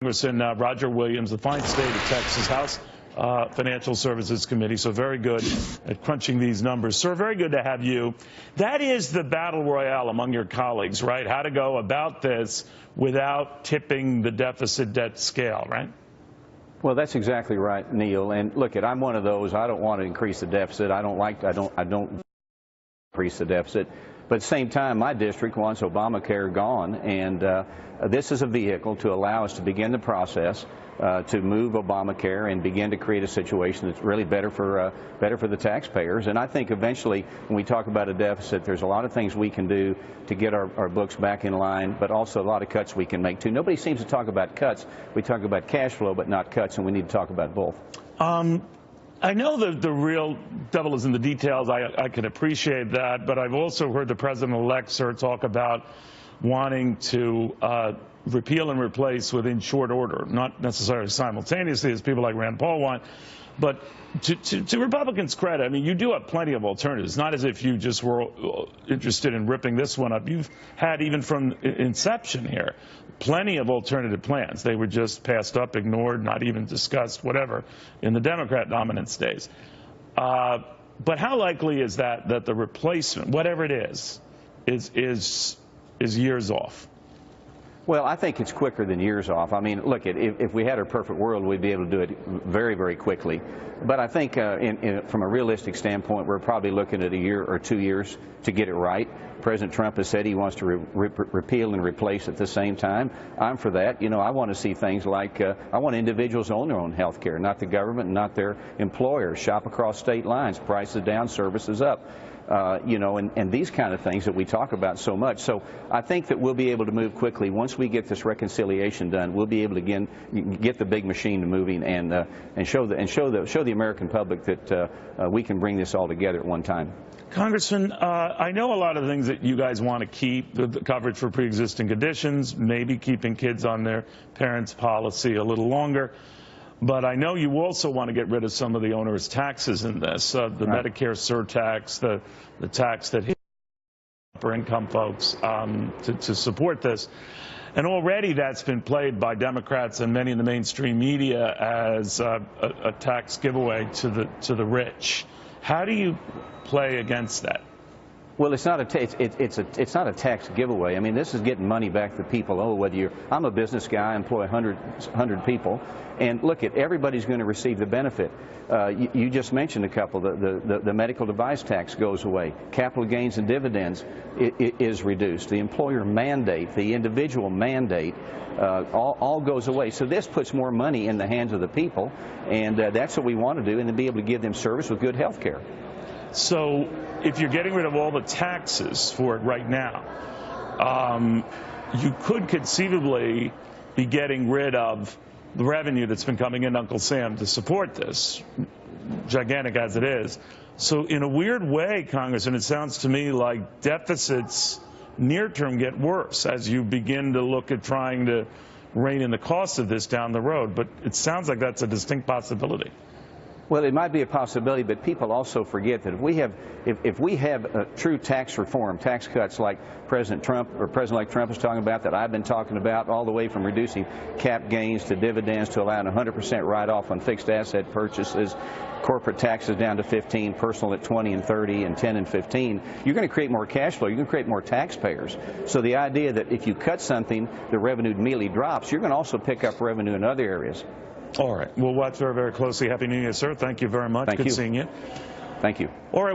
Congressman Roger Williams, the fine state of Texas House Financial Services Committee, so very good at crunching these numbers. Sir, very good to have you. That is the battle royale among your colleagues, right? How to go about this without tipping the deficit debt scale, right? Well, that's exactly right, Neil. And look, I'm one of those. I don't want to increase the deficit. I don't increase the deficit. But at the same time, my district wants Obamacare gone, and this is a vehicle to allow us to begin the process to move Obamacare and begin to create a situation that's really better for the taxpayers. And I think eventually, when we talk about a deficit, there's a lot of things we can do to get our books back in line, but also a lot of cuts we can make too. Nobody seems to talk about cuts. We talk about cash flow, but not cuts, and we need to talk about both. I know the real devil is in the details. I can appreciate that, but I've also heard the president-elect, sir, talk about wanting to repeal and replace within short order, not necessarily simultaneously as people like Rand Paul want. But to Republicans' credit, I mean, you do have plenty of alternatives. Not as if you just were interested in ripping this one up. You've had, even from inception here, plenty of alternative plans. They were just passed up, ignored, not even discussed, whatever, in the Democrat dominance days. But how likely is that the replacement, whatever it is years off? Well, I think it's quicker than years off. I mean, look, if we had a perfect world, we'd be able to do it very, very quickly. But I think from a realistic standpoint, we're probably looking at a year or 2 years to get it right. President Trump has said he wants to repeal and replace at the same time. I'm for that. You know, I want to see things like I want individuals own their own health care, not the government, not their employers. Shop across state lines, prices down, services up. You know, and these kind of things that we talk about so much. So I think that we'll be able to move quickly. Once we get this reconciliation done, we'll be able to again get the big machine moving and show the American public that we can bring this all together at one time. Congressman, I know a lot of things that you guys want to keep, the coverage for pre-existing conditions, maybe keeping kids on their parents' policy a little longer. But I know you also want to get rid of some of the onerous taxes in this, the right. Medicare surtax, the tax that hits upper income folks to support this. And already that's been played by Democrats and many in the mainstream media as a tax giveaway to the rich. How do you play against that? Well, it's not a tax giveaway. I mean, this is getting money back to people. Oh, I'm a business guy, I employ 100 people, and look, everybody's going to receive the benefit. You just mentioned a couple. The medical device tax goes away. Capital gains and dividends is reduced. The employer mandate, the individual mandate, all goes away. So this puts more money in the hands of the people, and that's what we want to do, and to be able to give them service with good health care. So if you're getting rid of all the taxes for it right now, you could conceivably be getting rid of the revenue that's been coming in Uncle Sam to support this, gigantic as it is. So in a weird way, Congressman, it sounds to me like deficits near term get worse as you begin to look at trying to rein in the cost of this down the road. But it sounds like that's a distinct possibility. Well, it might be a possibility, but people also forget that if we have true tax reform, tax cuts like President Trump or President-elect Trump is talking about, that I've been talking about, all the way from reducing cap gains to dividends to allowing 100% write-off on fixed asset purchases, corporate taxes down to 15, personal at 20 and 30 and 10 and 15, you're going to create more cash flow. You're going to create more taxpayers. So the idea that if you cut something, the revenue immediately drops, you're going to also pick up revenue in other areas. All right. We'll watch very, very closely. Happy New Year, sir. Thank you very much. Thank you. Good seeing you. Thank you. All right.